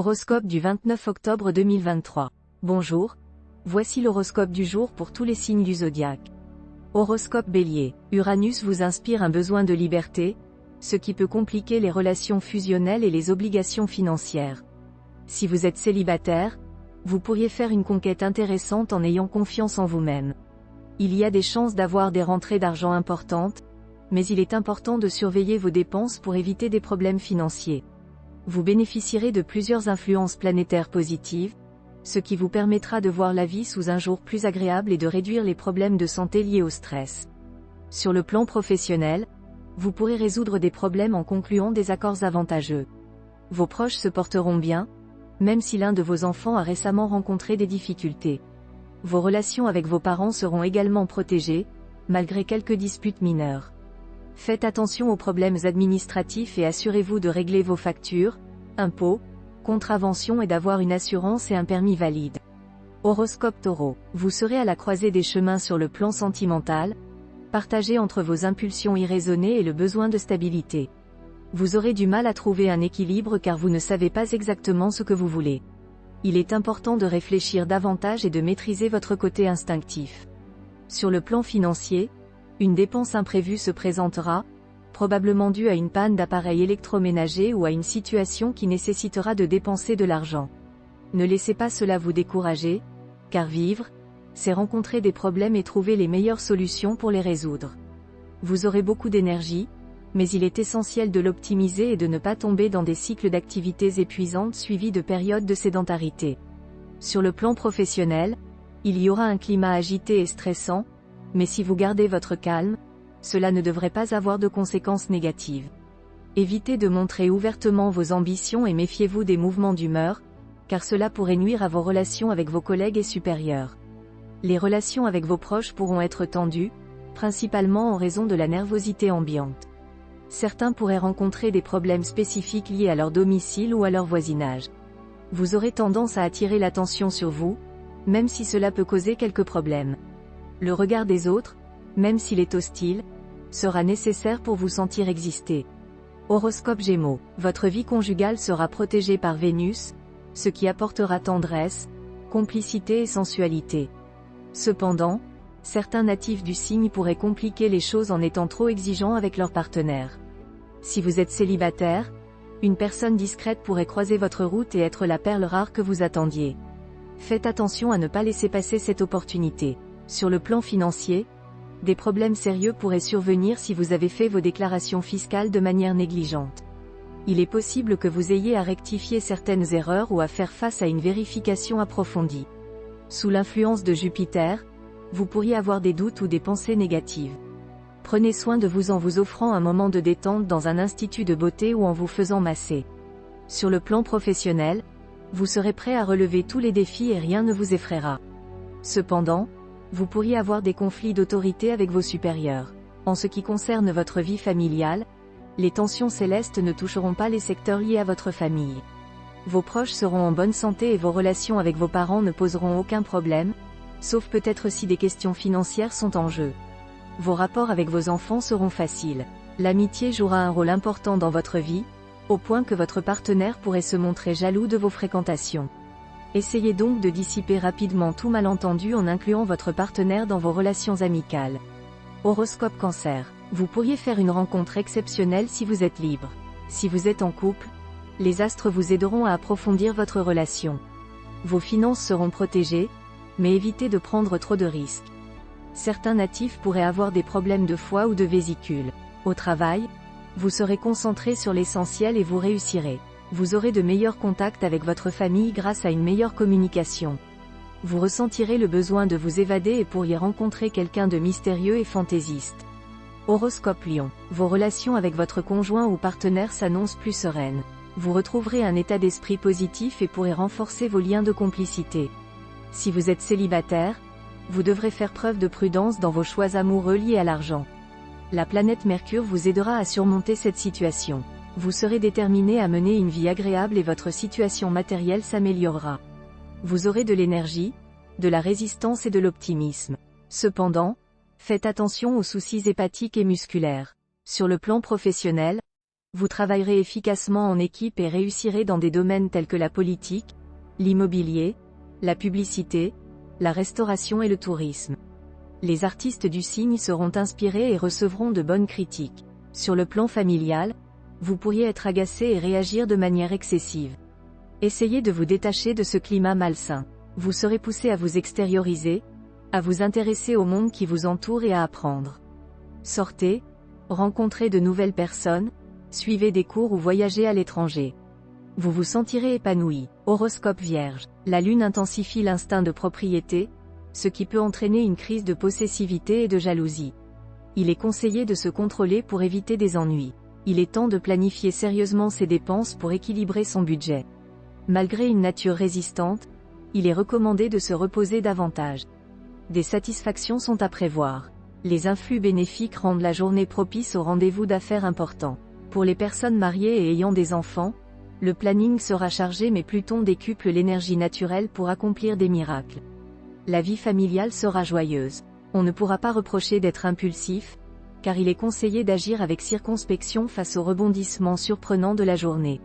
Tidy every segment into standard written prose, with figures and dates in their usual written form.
Horoscope du 29 octobre 2023. Bonjour, voici l'horoscope du jour pour tous les signes du zodiaque. Horoscope Bélier. Uranus vous inspire un besoin de liberté, ce qui peut compliquer les relations fusionnelles et les obligations financières. Si vous êtes célibataire, vous pourriez faire une conquête intéressante en ayant confiance en vous-même. Il y a des chances d'avoir des rentrées d'argent importantes, mais il est important de surveiller vos dépenses pour éviter des problèmes financiers. Vous bénéficierez de plusieurs influences planétaires positives, ce qui vous permettra de voir la vie sous un jour plus agréable et de réduire les problèmes de santé liés au stress. Sur le plan professionnel, vous pourrez résoudre des problèmes en concluant des accords avantageux. Vos proches se porteront bien, même si l'un de vos enfants a récemment rencontré des difficultés. Vos relations avec vos parents seront également protégées, malgré quelques disputes mineures. Faites attention aux problèmes administratifs et assurez-vous de régler vos factures, impôts, contraventions et d'avoir une assurance et un permis valide. Horoscope Taureau. Vous serez à la croisée des chemins sur le plan sentimental, partagé entre vos impulsions irraisonnées et le besoin de stabilité. Vous aurez du mal à trouver un équilibre car vous ne savez pas exactement ce que vous voulez. Il est important de réfléchir davantage et de maîtriser votre côté instinctif. Sur le plan financier, une dépense imprévue se présentera, probablement due à une panne d'appareil électroménager ou à une situation qui nécessitera de dépenser de l'argent. Ne laissez pas cela vous décourager, car vivre, c'est rencontrer des problèmes et trouver les meilleures solutions pour les résoudre. Vous aurez beaucoup d'énergie, mais il est essentiel de l'optimiser et de ne pas tomber dans des cycles d'activités épuisantes suivis de périodes de sédentarité. Sur le plan professionnel, il y aura un climat agité et stressant, mais si vous gardez votre calme, cela ne devrait pas avoir de conséquences négatives. Évitez de montrer ouvertement vos ambitions et méfiez-vous des mouvements d'humeur, car cela pourrait nuire à vos relations avec vos collègues et supérieurs. Les relations avec vos proches pourront être tendues, principalement en raison de la nervosité ambiante. Certains pourraient rencontrer des problèmes spécifiques liés à leur domicile ou à leur voisinage. Vous aurez tendance à attirer l'attention sur vous, même si cela peut causer quelques problèmes. Le regard des autres, même s'il est hostile, sera nécessaire pour vous sentir exister. Horoscope Gémeaux. Votre vie conjugale sera protégée par Vénus, ce qui apportera tendresse, complicité et sensualité. Cependant, certains natifs du signe pourraient compliquer les choses en étant trop exigeants avec leur partenaire. Si vous êtes célibataire, une personne discrète pourrait croiser votre route et être la perle rare que vous attendiez. Faites attention à ne pas laisser passer cette opportunité. Sur le plan financier, des problèmes sérieux pourraient survenir si vous avez fait vos déclarations fiscales de manière négligente. Il est possible que vous ayez à rectifier certaines erreurs ou à faire face à une vérification approfondie. Sous l'influence de Jupiter, vous pourriez avoir des doutes ou des pensées négatives. Prenez soin de vous en vous offrant un moment de détente dans un institut de beauté ou en vous faisant masser. Sur le plan professionnel, vous serez prêt à relever tous les défis et rien ne vous effraiera. Cependant, vous pourriez avoir des conflits d'autorité avec vos supérieurs. En ce qui concerne votre vie familiale, les tensions célestes ne toucheront pas les secteurs liés à votre famille. Vos proches seront en bonne santé et vos relations avec vos parents ne poseront aucun problème, sauf peut-être si des questions financières sont en jeu. Vos rapports avec vos enfants seront faciles. L'amitié jouera un rôle important dans votre vie, au point que votre partenaire pourrait se montrer jaloux de vos fréquentations. Essayez donc de dissiper rapidement tout malentendu en incluant votre partenaire dans vos relations amicales. Horoscope Cancer. Vous pourriez faire une rencontre exceptionnelle si vous êtes libre. Si vous êtes en couple, les astres vous aideront à approfondir votre relation. Vos finances seront protégées, mais évitez de prendre trop de risques. Certains natifs pourraient avoir des problèmes de foie ou de vésicule. Au travail, vous serez concentré sur l'essentiel et vous réussirez. Vous aurez de meilleurs contacts avec votre famille grâce à une meilleure communication. Vous ressentirez le besoin de vous évader et pourriez rencontrer quelqu'un de mystérieux et fantaisiste. Horoscope Lion. Vos relations avec votre conjoint ou partenaire s'annoncent plus sereines. Vous retrouverez un état d'esprit positif et pourrez renforcer vos liens de complicité. Si vous êtes célibataire, vous devrez faire preuve de prudence dans vos choix amoureux liés à l'argent. La planète Mercure vous aidera à surmonter cette situation. Vous serez déterminé à mener une vie agréable et votre situation matérielle s'améliorera. Vous aurez de l'énergie, de la résistance et de l'optimisme. Cependant, faites attention aux soucis hépatiques et musculaires. Sur le plan professionnel, Vous travaillerez efficacement en équipe et réussirez dans des domaines tels que la politique, l'immobilier, la publicité, la restauration et le tourisme. Les artistes du signe seront inspirés et recevront de bonnes critiques. Sur le plan familial, vous pourriez être agacé et réagir de manière excessive. Essayez de vous détacher de ce climat malsain. Vous serez poussé à vous extérioriser, à vous intéresser au monde qui vous entoure et à apprendre. Sortez, rencontrez de nouvelles personnes, suivez des cours ou voyagez à l'étranger. Vous vous sentirez épanoui. Horoscope Vierge. La Lune intensifie l'instinct de propriété, ce qui peut entraîner une crise de possessivité et de jalousie. Il est conseillé de se contrôler pour éviter des ennuis. Il est temps de planifier sérieusement ses dépenses pour équilibrer son budget. Malgré une nature résistante, il est recommandé de se reposer davantage. Des satisfactions sont à prévoir. Les influx bénéfiques rendent la journée propice au rendez-vous d'affaires important. Pour les personnes mariées et ayant des enfants, le planning sera chargé mais Pluton décuple l'énergie naturelle pour accomplir des miracles. La vie familiale sera joyeuse. On ne pourra pas reprocher d'être impulsif, car il est conseillé d'agir avec circonspection face aux rebondissements surprenants de la journée.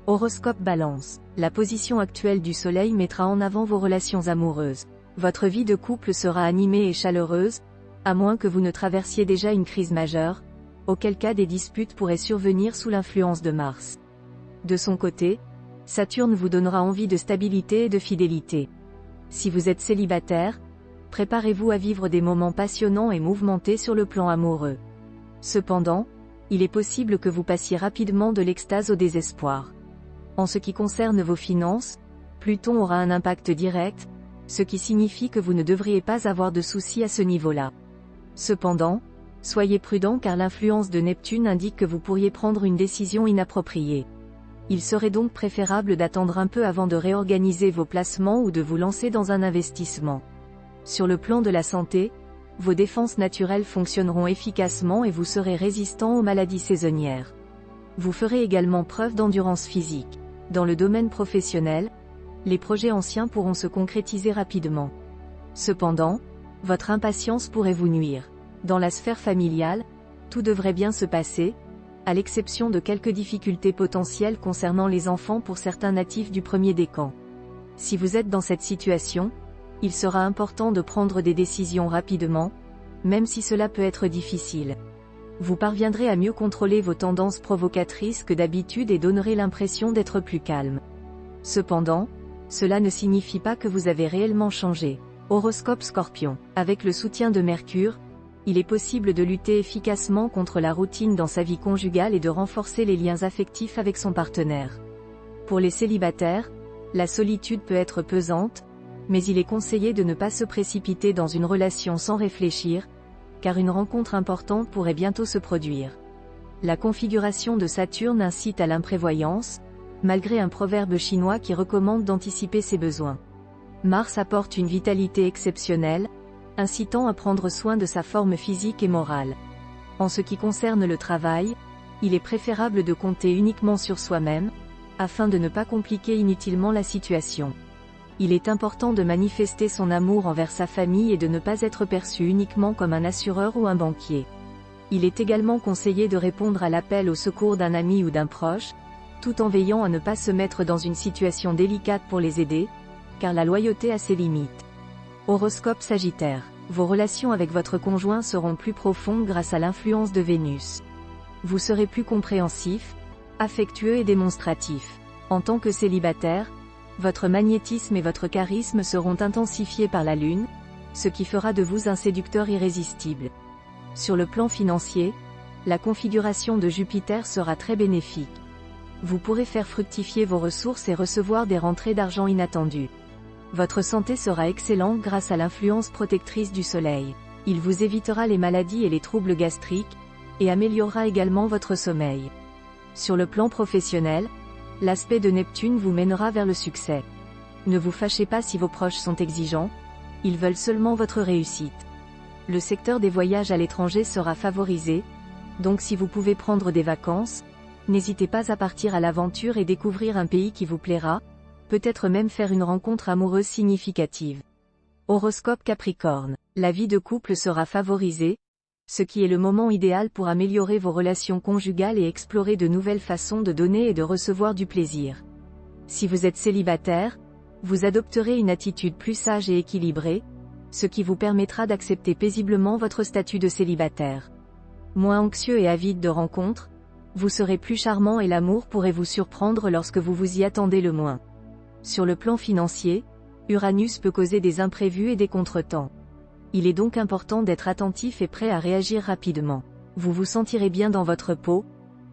Horoscope Balance. La position actuelle du Soleil mettra en avant vos relations amoureuses. Votre vie de couple sera animée et chaleureuse, à moins que vous ne traversiez déjà une crise majeure, auquel cas des disputes pourraient survenir sous l'influence de Mars. De son côté, Saturne vous donnera envie de stabilité et de fidélité. Si vous êtes célibataire, préparez-vous à vivre des moments passionnants et mouvementés sur le plan amoureux. Cependant, il est possible que vous passiez rapidement de l'extase au désespoir. En ce qui concerne vos finances, Pluton aura un impact direct, ce qui signifie que vous ne devriez pas avoir de soucis à ce niveau-là. Cependant, soyez prudent car l'influence de Neptune indique que vous pourriez prendre une décision inappropriée. Il serait donc préférable d'attendre un peu avant de réorganiser vos placements ou de vous lancer dans un investissement. Sur le plan de la santé, vos défenses naturelles fonctionneront efficacement et vous serez résistant aux maladies saisonnières. Vous ferez également preuve d'endurance physique. Dans le domaine professionnel, les projets anciens pourront se concrétiser rapidement. Cependant, votre impatience pourrait vous nuire. Dans la sphère familiale, tout devrait bien se passer, à l'exception de quelques difficultés potentielles concernant les enfants pour certains natifs du premier décan. Si vous êtes dans cette situation, il sera important de prendre des décisions rapidement, même si cela peut être difficile. Vous parviendrez à mieux contrôler vos tendances provocatrices que d'habitude et donnerez l'impression d'être plus calme. Cependant, cela ne signifie pas que vous avez réellement changé. Horoscope Scorpion. Avec le soutien de Mercure, il est possible de lutter efficacement contre la routine dans sa vie conjugale et de renforcer les liens affectifs avec son partenaire. Pour les célibataires, la solitude peut être pesante, mais il est conseillé de ne pas se précipiter dans une relation sans réfléchir, car une rencontre importante pourrait bientôt se produire. La configuration de Saturne incite à l'imprévoyance, malgré un proverbe chinois qui recommande d'anticiper ses besoins. Mars apporte une vitalité exceptionnelle, incitant à prendre soin de sa forme physique et morale. En ce qui concerne le travail, il est préférable de compter uniquement sur soi-même, afin de ne pas compliquer inutilement la situation. Il est important de manifester son amour envers sa famille et de ne pas être perçu uniquement comme un assureur ou un banquier. Il est également conseillé de répondre à l'appel au secours d'un ami ou d'un proche, tout en veillant à ne pas se mettre dans une situation délicate pour les aider, car la loyauté a ses limites. Horoscope Sagittaire. Vos relations avec votre conjoint seront plus profondes grâce à l'influence de Vénus. Vous serez plus compréhensif, affectueux et démonstratif. En tant que célibataire, votre magnétisme et votre charisme seront intensifiés par la Lune, ce qui fera de vous un séducteur irrésistible. Sur le plan financier, la configuration de Jupiter sera très bénéfique. Vous pourrez faire fructifier vos ressources et recevoir des rentrées d'argent inattendues. Votre santé sera excellente grâce à l'influence protectrice du Soleil. Il vous évitera les maladies et les troubles gastriques, et améliorera également votre sommeil. Sur le plan professionnel, l'aspect de Neptune vous mènera vers le succès. Ne vous fâchez pas si vos proches sont exigeants, ils veulent seulement votre réussite. Le secteur des voyages à l'étranger sera favorisé, donc si vous pouvez prendre des vacances, n'hésitez pas à partir à l'aventure et découvrir un pays qui vous plaira, peut-être même faire une rencontre amoureuse significative. Horoscope Capricorne. La vie de couple sera favorisée, ce qui est le moment idéal pour améliorer vos relations conjugales et explorer de nouvelles façons de donner et de recevoir du plaisir. Si vous êtes célibataire, vous adopterez une attitude plus sage et équilibrée, ce qui vous permettra d'accepter paisiblement votre statut de célibataire. Moins anxieux et avide de rencontres, vous serez plus charmant et l'amour pourrait vous surprendre lorsque vous vous y attendez le moins. Sur le plan financier, Uranus peut causer des imprévus et des contretemps. Il est donc important d'être attentif et prêt à réagir rapidement. Vous vous sentirez bien dans votre peau,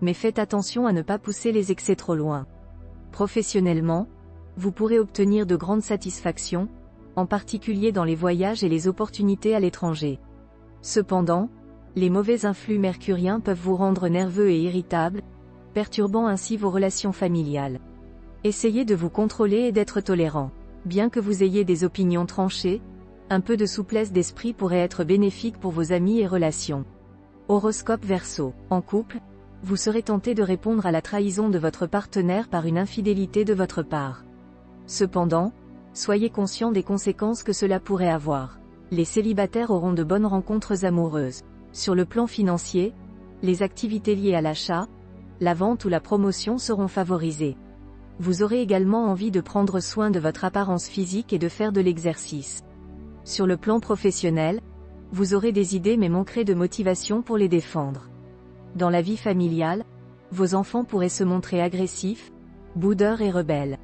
mais faites attention à ne pas pousser les excès trop loin. Professionnellement, vous pourrez obtenir de grandes satisfactions, en particulier dans les voyages et les opportunités à l'étranger. Cependant, les mauvais influx mercuriens peuvent vous rendre nerveux et irritable, perturbant ainsi vos relations familiales. Essayez de vous contrôler et d'être tolérant. Bien que vous ayez des opinions tranchées, un peu de souplesse d'esprit pourrait être bénéfique pour vos amis et relations. Horoscope Verseau. En couple, vous serez tenté de répondre à la trahison de votre partenaire par une infidélité de votre part. Cependant, soyez conscient des conséquences que cela pourrait avoir. Les célibataires auront de bonnes rencontres amoureuses. Sur le plan financier, les activités liées à l'achat, la vente ou la promotion seront favorisées. Vous aurez également envie de prendre soin de votre apparence physique et de faire de l'exercice. Sur le plan professionnel, vous aurez des idées mais manquerez de motivation pour les défendre. Dans la vie familiale, vos enfants pourraient se montrer agressifs, boudeurs et rebelles.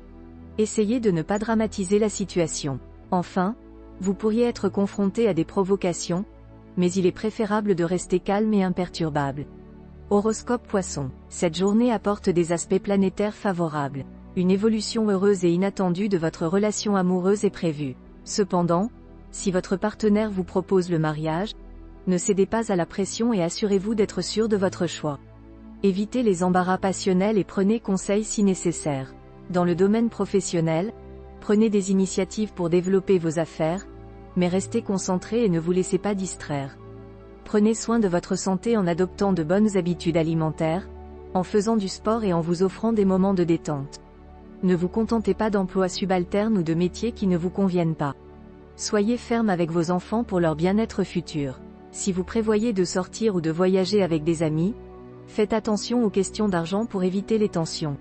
Essayez de ne pas dramatiser la situation. Enfin, vous pourriez être confronté à des provocations, mais il est préférable de rester calme et imperturbable. Horoscope Poisson. Cette journée apporte des aspects planétaires favorables. Une évolution heureuse et inattendue de votre relation amoureuse est prévue. Cependant, si votre partenaire vous propose le mariage, ne cédez pas à la pression et assurez-vous d'être sûr de votre choix. Évitez les embarras passionnels et prenez conseil si nécessaire. Dans le domaine professionnel, prenez des initiatives pour développer vos affaires, mais restez concentré et ne vous laissez pas distraire. Prenez soin de votre santé en adoptant de bonnes habitudes alimentaires, en faisant du sport et en vous offrant des moments de détente. Ne vous contentez pas d'emplois subalternes ou de métiers qui ne vous conviennent pas. Soyez ferme avec vos enfants pour leur bien-être futur. Si vous prévoyez de sortir ou de voyager avec des amis, faites attention aux questions d'argent pour éviter les tensions.